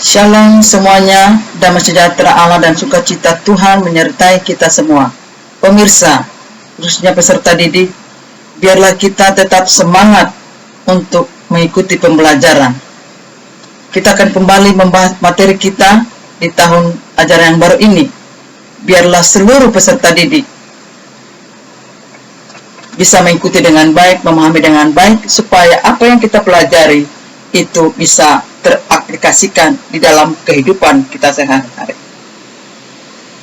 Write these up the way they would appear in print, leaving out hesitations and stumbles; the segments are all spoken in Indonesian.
Shalom semuanya, damai sejahtera Allah dan sukacita Tuhan menyertai kita semua. Pemirsa, khususnya peserta didik, biarlah kita tetap semangat untuk mengikuti pembelajaran. Kita akan kembali membahas materi kita di tahun ajaran yang baru ini. Biarlah seluruh peserta didik bisa mengikuti dengan baik, memahami dengan baik, supaya apa yang kita pelajari itu bisa teraplikasikan di dalam kehidupan kita sehari-hari.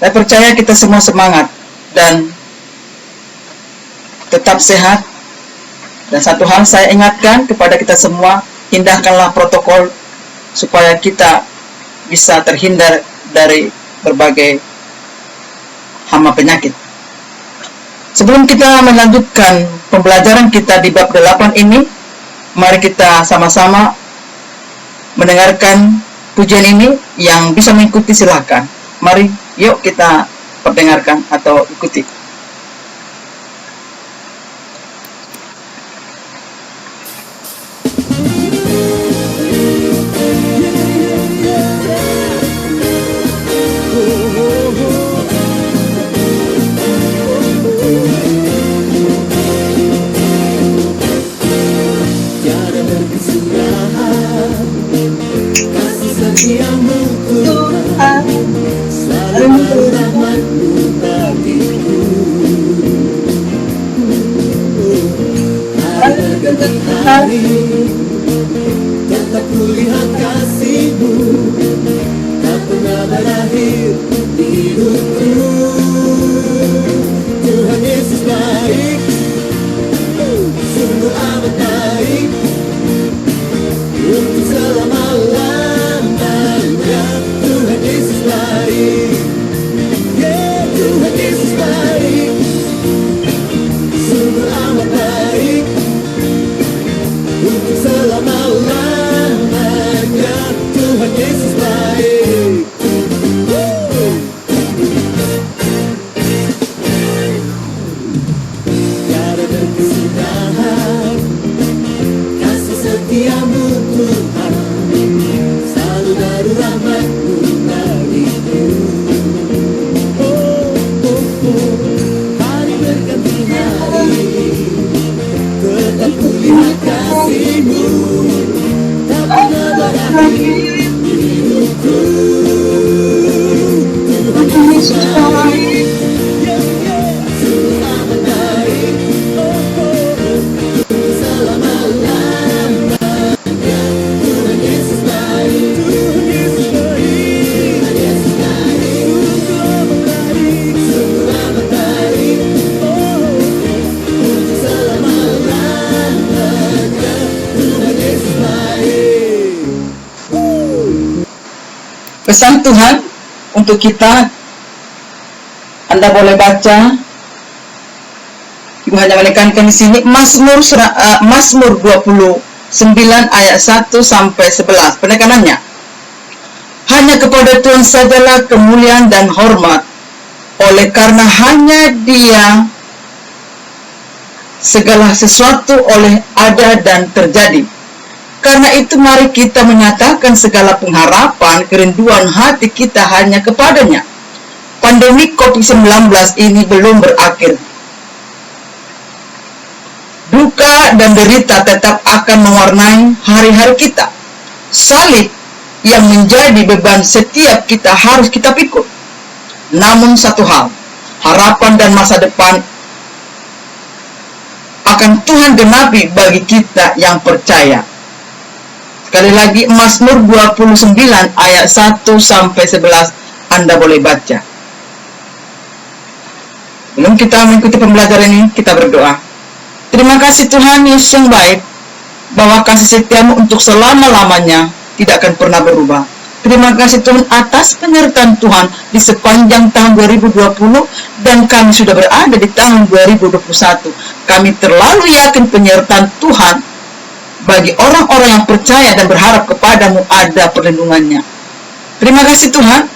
Saya percaya kita semua semangat dan tetap sehat. Dan satu hal saya ingatkan kepada kita semua, indahkanlah protokol supaya kita bisa terhindar dari berbagai hama penyakit. Sebelum kita melanjutkan pembelajaran kita di bab 8 ini, mari kita sama-sama mendengarkan pujian ini. Yang bisa mengikuti silakan. Mari, yuk kita perdengarkan atau ikuti. Tetap kulihat kasih-Mu, tak pernah berakhir di hidupku. Tuhan Yesus baik, sungguh amat baik, untuk selama-lamanya. Tuhan Yesus baik, yeah, Tuhan Yesus baik, sungguh amat baik, untuk selama-lamanya. Tuhan Yesus baik. Tiada berkesudahan kasih setia-Mu Tuhan, selalu baru rahmat-Mu bagiku. Hari berganti hari, tetap kulihat kasih-Mu, tak pernah berakhir di hidupku. Tuhan Yesus baik, sungguh amat baik, untuk selama-lamanya. Tuhan Yesus baik, Tuhan Yesus baik, Tuhan Yesus baik, sungguh amat baik, untuk selama-lamanya. Tuhan Yesus baik. Pesan Tuhan untuk kita, Anda boleh baca. Ibu hanya menekankan di sini Mazmur 29 ayat 1 sampai 11. Penekanannya, hanya kepada Tuhan sajalah kemuliaan dan hormat, oleh karena hanya Dia segala sesuatu oleh ada dan terjadi. Karena itu mari kita menyatakan segala pengharapan, kerinduan hati kita hanya kepadanya. Pandemi COVID-19 ini belum berakhir. Duka dan derita tetap akan mewarnai hari-hari kita. Salib yang menjadi beban setiap kita harus kita pikul. Namun satu hal, harapan dan masa depan akan Tuhan genapi bagi kita yang percaya. Sekali lagi, Mazmur 29 ayat 1 sampai 11 Anda boleh baca. Belum kita mengikuti pembelajaran ini, kita berdoa. Terima kasih Tuhan Yesus yang baik, bahwa kasih setia-Mu untuk selama-lamanya tidak akan pernah berubah. Terima kasih Tuhan atas penyertaan Tuhan di sepanjang tahun 2020 dan kami sudah berada di tahun 2021. Kami terlalu yakin penyertaan Tuhan bagi orang-orang yang percaya dan berharap kepada-Mu ada perlindungannya. Terima kasih Tuhan.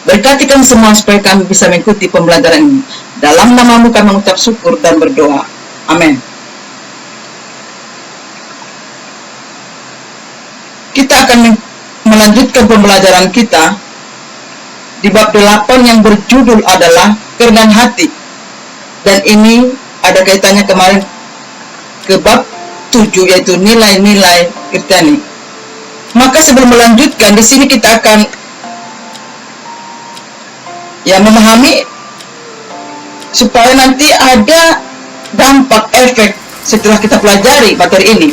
Berkati kami semua supaya kami bisa mengikuti pembelajaran ini. Dalam nama-Mu kami mengucap syukur dan berdoa. Amin. Kita akan melanjutkan pembelajaran kita di bab 8 yang berjudul adalah kerendahan hati. Dan ini ada kaitannya kemarin ke bab 7, yaitu nilai-nilai Kristiani. Maka sebelum melanjutkan, di sini kita akan memahami supaya nanti ada dampak efek setelah kita pelajari materi ini,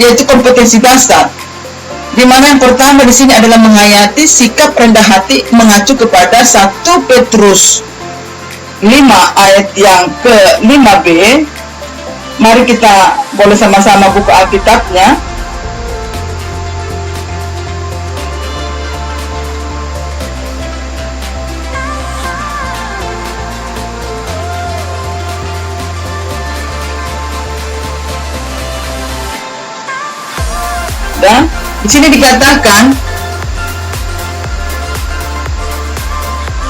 yaitu kompetensi dasar. Di mana yang pertama di sini adalah menghayati sikap rendah hati mengacu kepada 1 Petrus 5 ayat yang ke-5b. Mari kita boleh sama-sama buka Alkitabnya. Dan di sini dikatakan,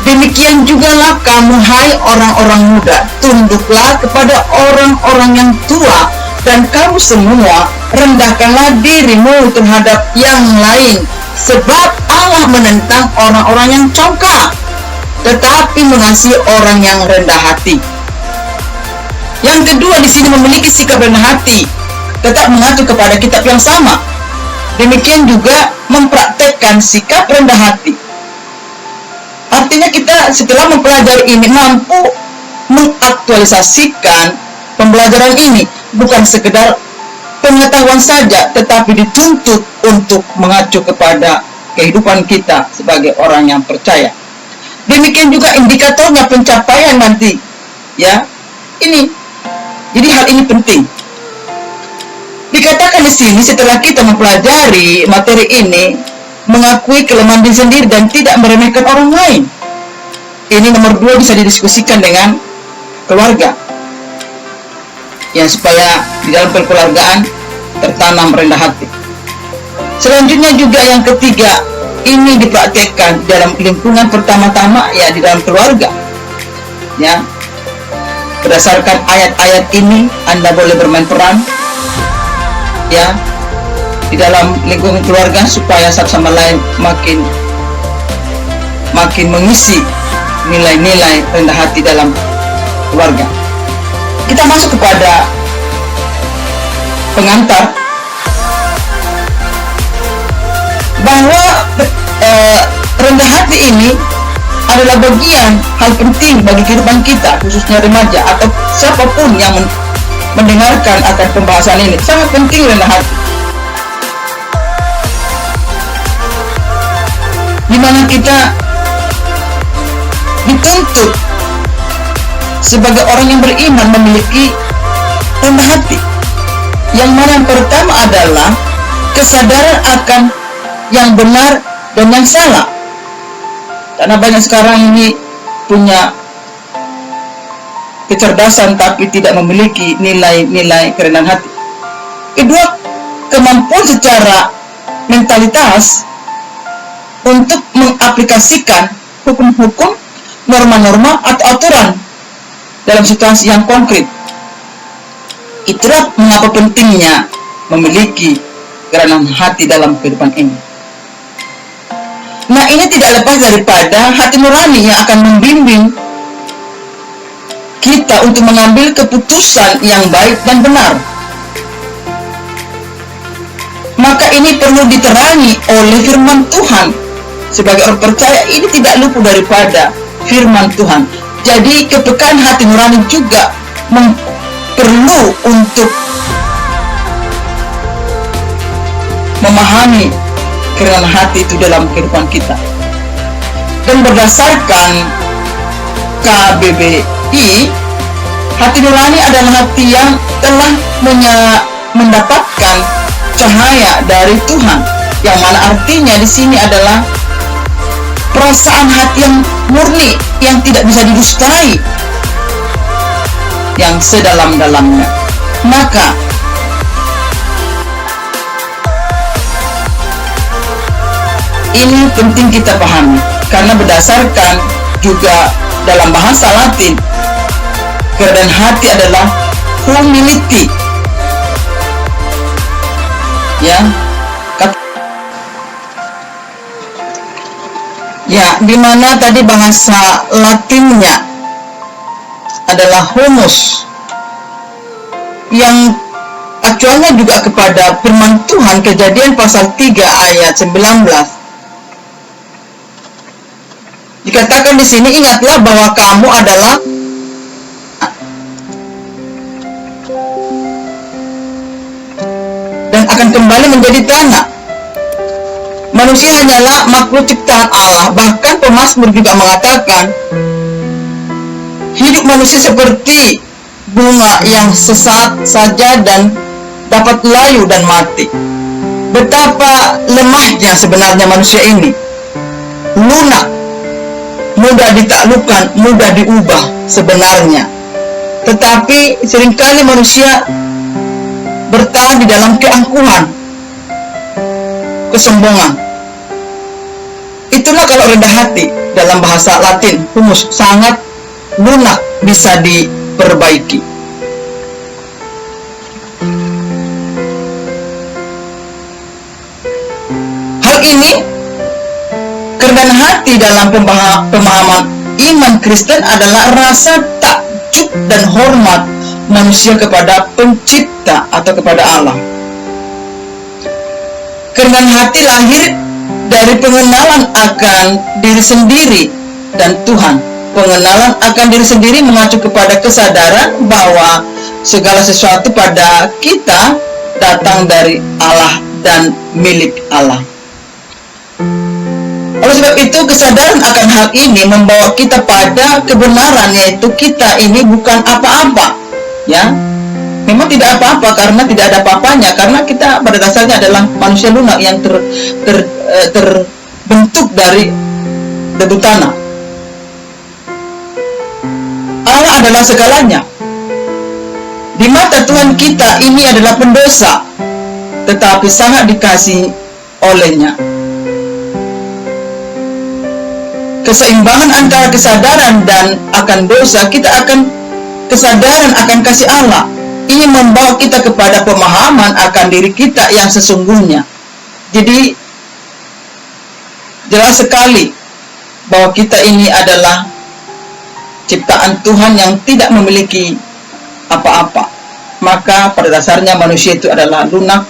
demikian jugalah kamu, hai orang-orang muda, tunduklah kepada orang-orang yang tua, dan kamu semua rendahkanlah dirimu terhadap yang lain, sebab Allah menentang orang-orang yang congkak, tetapi mengasihi orang yang rendah hati. Yang kedua di sini memiliki sikap rendah hati, tetap mengacu kepada kitab yang sama. Demikian juga mempraktekkan sikap rendah hati. Artinya kita setelah mempelajari ini mampu mengaktualisasikan pembelajaran ini, bukan sekedar pengetahuan saja, tetapi dituntut untuk mengacu kepada kehidupan kita sebagai orang yang percaya. Demikian juga indikatornya pencapaian nanti, ini. Jadi hal ini penting. Dikatakan di sini setelah kita mempelajari materi ini, mengakui kelemahan diri sendiri dan tidak meremehkan orang lain. Ini nomor 2 bisa didiskusikan dengan keluarga. Supaya di dalam perkeluargaan tertanam rendah hati. Selanjutnya juga yang ketiga, ini dipraktekkan dalam lingkungan pertama-tama, di dalam keluarga. Berdasarkan ayat-ayat ini, Anda boleh bermain peran di dalam lingkungan keluarga supaya satu sama lain makin mengisi nilai-nilai rendah hati dalam keluarga. Kita masuk kepada pengantar, bahwa rendah hati ini adalah bagian hal penting bagi kehidupan kita, khususnya remaja atau siapapun yang mendengarkan akan pembahasan ini. Sangat penting rendah hati, di mana kita dituntut sebagai orang yang beriman memiliki rendah hati. Yang mana yang pertama adalah kesadaran akan yang benar dan yang salah. Karena banyak sekarang ini punya kecerdasan tapi tidak memiliki nilai-nilai kerendahan hati. Kedua, kemampuan secara mentalitas untuk mengaplikasikan hukum-hukum, norma-norma atau aturan dalam situasi yang konkret. Itulah mengapa pentingnya memiliki kerendahan hati dalam kehidupan ini. Nah, ini tidak lepas daripada hati nurani yang akan membimbing kita untuk mengambil keputusan yang baik dan benar. Maka ini perlu diterangi oleh firman Tuhan. Sebagai orang percaya, ini tidak luput daripada firman Tuhan. Jadi kepekaan hati nurani juga perlu untuk memahami kerendahan hati itu dalam kehidupan kita. Dan berdasarkan KBBI, hati nurani adalah hati yang telah mendapatkan cahaya dari Tuhan, yang mana artinya di sini adalah perasaan hati yang murni, yang tidak bisa didustai, yang sedalam-dalamnya. Maka ini penting kita pahami, karena berdasarkan juga dalam bahasa Latin, kerendahan hati adalah humility. Ya, di mana tadi bahasa Latinnya adalah humus, yang acuannya juga kepada firman Tuhan Kejadian pasal 3 ayat 19. Dikatakan di sini, ingatlah bahwa kamu adalah dan akan kembali menjadi tanah. Manusia hanyalah makhluk ciptaan Allah. Bahkan pemazmur juga mengatakan, hidup manusia seperti bunga yang sesat saja dan dapat layu dan mati. Betapa lemahnya sebenarnya manusia ini. Lunak, mudah ditaklukkan, mudah diubah sebenarnya. Tetapi seringkali manusia bertahan di dalam keangkuhan, kesombongan. Itulah kalau rendah hati, dalam bahasa Latin, humus, sangat lunak, bisa diperbaiki. Hal ini, kerendahan hati dalam pemahaman iman Kristen adalah rasa takjub dan hormat manusia kepada pencipta atau kepada Allah. Kerendahan hati lahir dari pengenalan akan diri sendiri dan Tuhan. Pengenalan akan diri sendiri mengacu kepada kesadaran bahwa segala sesuatu pada kita datang dari Allah dan milik Allah. Oleh sebab itu, kesadaran akan hal ini membawa kita pada kebenaran, yaitu kita ini bukan apa-apa, ya. Memang tidak apa-apa karena tidak ada apa-apanya, karena kita pada dasarnya adalah manusia lunak yang terbentuk dari debu tanah. Allah adalah segalanya. Di mata Tuhan kita ini adalah pendosa, tetapi sangat dikasihi olehnya. Keseimbangan antara kesadaran dan akan dosa, kita akan kesadaran akan kasih Allah. Ini membawa kita kepada pemahaman akan diri kita yang sesungguhnya. Jadi jelas sekali bahwa kita ini adalah ciptaan Tuhan yang tidak memiliki apa-apa. Maka pada dasarnya manusia itu adalah lunak,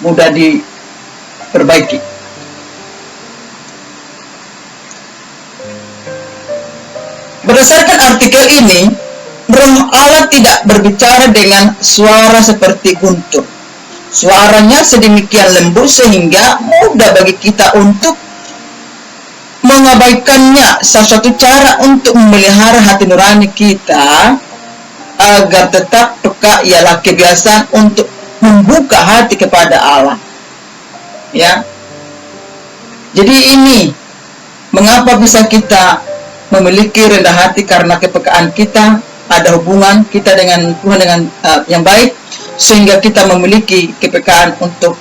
mudah diperbaiki. Berdasarkan artikel ini, Roh Allah tidak berbicara dengan suara seperti guntur. Suaranya sedemikian lembut sehingga mudah bagi kita untuk mengabaikannya. Salah satu cara untuk memelihara hati nurani kita agar tetap peka ialah kebiasaan untuk membuka hati kepada Allah. Ya. Jadi ini mengapa bisa kita memiliki rendah hati, karena kepekaan kita, ada hubungan kita dengan Tuhan dengan yang baik, sehingga kita memiliki kepekaan untuk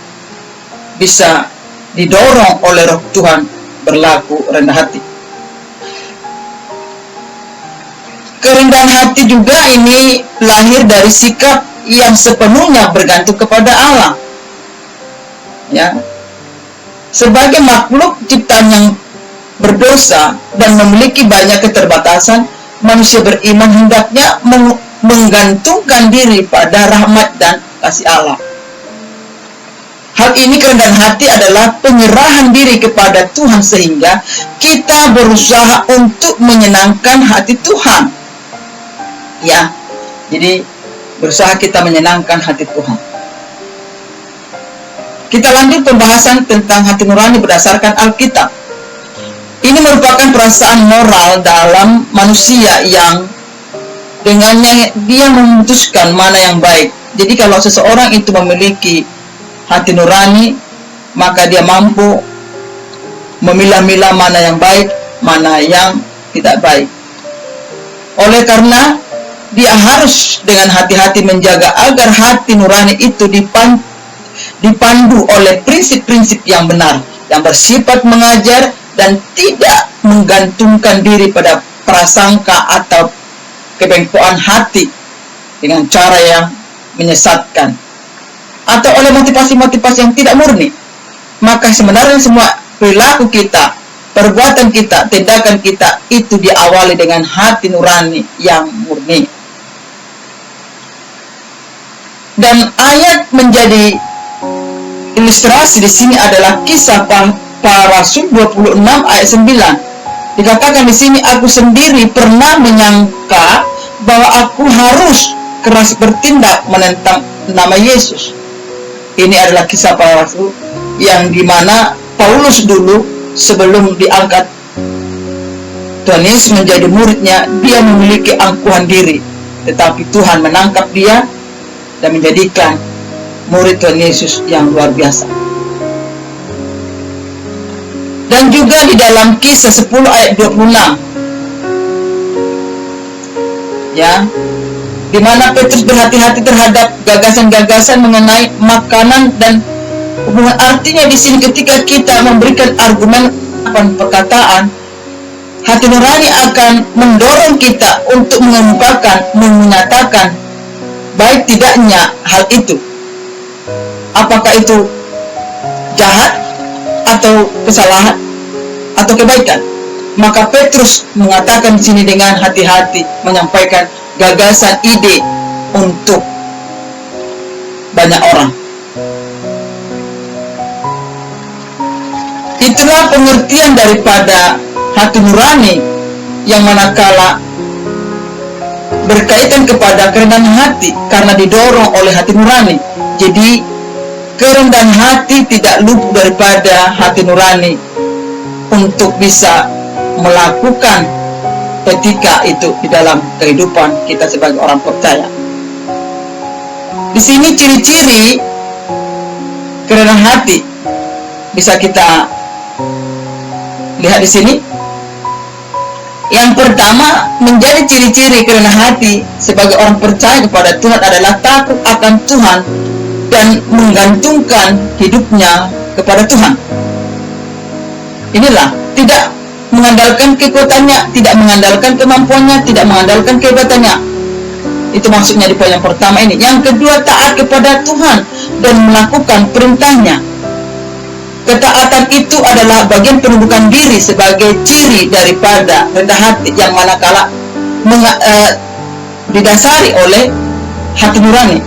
bisa didorong oleh Roh Tuhan berlaku rendah hati. Kerendahan hati juga ini lahir dari sikap yang sepenuhnya bergantung kepada Allah. Ya, sebagai makhluk ciptaan yang berdosa dan memiliki banyak keterbatasan, manusia beriman hendaknya menggantungkan diri pada rahmat dan kasih Allah. Hal ini, kerendahan hati adalah penyerahan diri kepada Tuhan sehingga kita berusaha untuk menyenangkan hati Tuhan. Ya, jadi berusaha kita menyenangkan hati Tuhan. Kita lanjut pembahasan tentang hati nurani berdasarkan Alkitab. Ini merupakan perasaan moral dalam manusia yang dengannya dia memutuskan mana yang baik. Jadi kalau seseorang itu memiliki hati nurani, maka dia mampu memilah-milah mana yang baik, mana yang tidak baik. Oleh karena dia harus dengan hati-hati menjaga agar hati nurani itu dipandu oleh prinsip-prinsip yang benar, yang bersifat mengajar dan tidak menggantungkan diri pada prasangka atau kebengkoan hati dengan cara yang menyesatkan atau oleh motivasi-motivasi yang tidak murni. Maka sebenarnya semua perilaku kita, perbuatan kita, tindakan kita itu diawali dengan hati nurani yang murni. Dan ayat menjadi ilustrasi di sini adalah Kisah Para Rasul 26 ayat 9. Dikatakan di sini, aku sendiri pernah menyangka bahwa aku harus keras bertindak menentang nama Yesus. Ini adalah Kisah Para Rasul yang dimana Paulus dulu sebelum diangkat Tuhan Yesus menjadi muridnya, dia memiliki angkuhan diri, tetapi Tuhan menangkap dia dan menjadikan murid Tuhan Yesus yang luar biasa. Dan juga di dalam Kisah 10 ayat 26, ya, di mana Petrus berhati-hati terhadap gagasan-gagasan mengenai makanan dan hubungan. Artinya di sini ketika kita memberikan argumen perkataan, hati nurani akan mendorong kita untuk mengemukakan, menyatakan baik tidaknya hal itu. Apakah itu jahat atau kesalahan atau kebaikan? Maka Petrus mengatakan di sini dengan hati-hati menyampaikan gagasan, ide untuk banyak orang. Itulah pengertian daripada hati nurani, yang manakala berkaitan kepada kerendahan hati karena didorong oleh hati nurani. Jadi kerendahan hati tidak luput daripada hati nurani untuk bisa melakukan ketika itu di dalam kehidupan kita sebagai orang percaya. Di sini ciri-ciri kerendahan hati bisa kita lihat di sini. Yang pertama, menjadi ciri-ciri kerendahan hati sebagai orang percaya kepada Tuhan adalah takut akan Tuhan dan menggantungkan hidupnya kepada Tuhan. Inilah, tidak mengandalkan kekuatannya, tidak mengandalkan kemampuannya, tidak mengandalkan kehebatannya. Itu maksudnya di poin yang pertama ini. Yang kedua, taat kepada Tuhan dan melakukan perintahnya. Ketaatan itu adalah bagian penundukan diri sebagai ciri daripada rendah hati yang manakala didasari oleh hati nurani.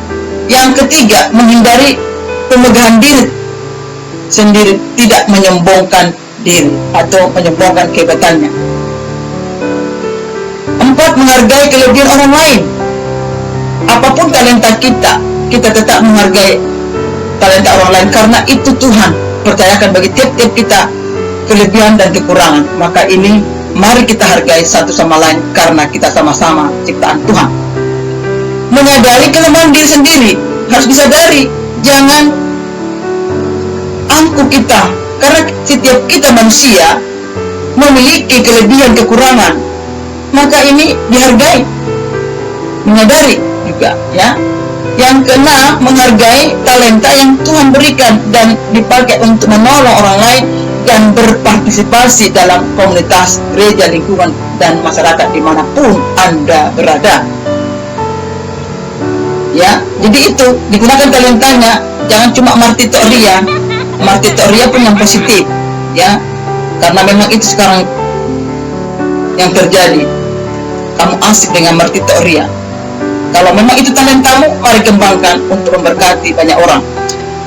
Yang ketiga, menghindari pemegahan diri sendiri, tidak menyombongkan diri atau menyombongkan kehebatannya. 4, menghargai kelebihan orang lain. Apapun talenta kita, kita tetap menghargai talenta orang lain karena itu Tuhan percayakan bagi tiap-tiap kita kelebihan dan kekurangan. Maka ini mari kita hargai satu sama lain karena kita sama-sama ciptaan Tuhan. Menyadari kelemahan diri sendiri, harus disadari, jangan angkuh kita, karena setiap kita manusia memiliki kelebihan kekurangan. Maka ini dihargai, menyadari juga, ya. Yang keenam, menghargai talenta yang Tuhan berikan dan dipakai untuk menolong orang lain dan berpartisipasi dalam komunitas, gereja, lingkungan, dan masyarakat dimanapun Anda berada. Ya, jadi itu digunakan talentanya, jangan cuma martitoria pun yang positif, ya, karena memang itu sekarang yang terjadi. Kamu asik dengan martitoria. Kalau memang itu talentamu, mari kembangkan untuk memberkati banyak orang.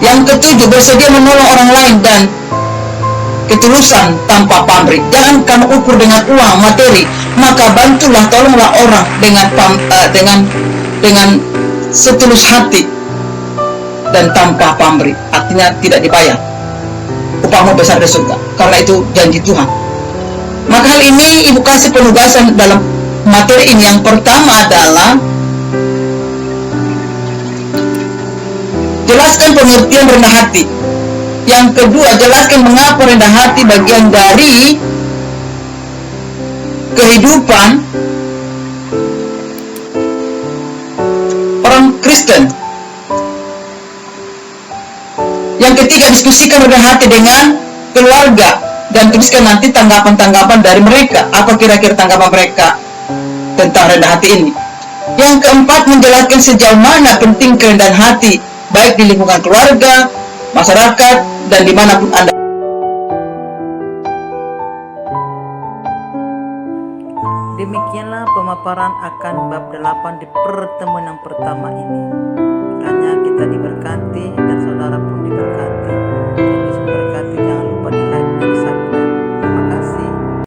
Yang ketujuh, bersedia menolong orang lain dan ketulusan tanpa pamrih. Jangan kamu ukur dengan uang, materi, maka bantulah, tolonglah orang dengan setulus hati dan tanpa pamrih. Artinya tidak dibayar. Upahmu besar di surga, karena itu janji Tuhan. Maka hal ini Ibu kasih penugasan dalam materi ini. Yang pertama adalah jelaskan pengertian rendah hati. Yang kedua, jelaskan mengapa rendah hati bagian dari kehidupan orang Kristen. Yang ketiga, diskusikan rendah hati dengan keluarga dan tuliskan nanti tanggapan-tanggapan dari mereka. Apa kira-kira tanggapan mereka tentang rendah hati ini? Yang keempat, menjelaskan sejauh mana penting kerendahan hati, baik di lingkungan keluarga, masyarakat, dan dimanapun Anda. Demikianlah pemaparan akan bab 8 di pertemuan yang pertama ini. Kiranya kita diberkati dan saudara pun diberkati.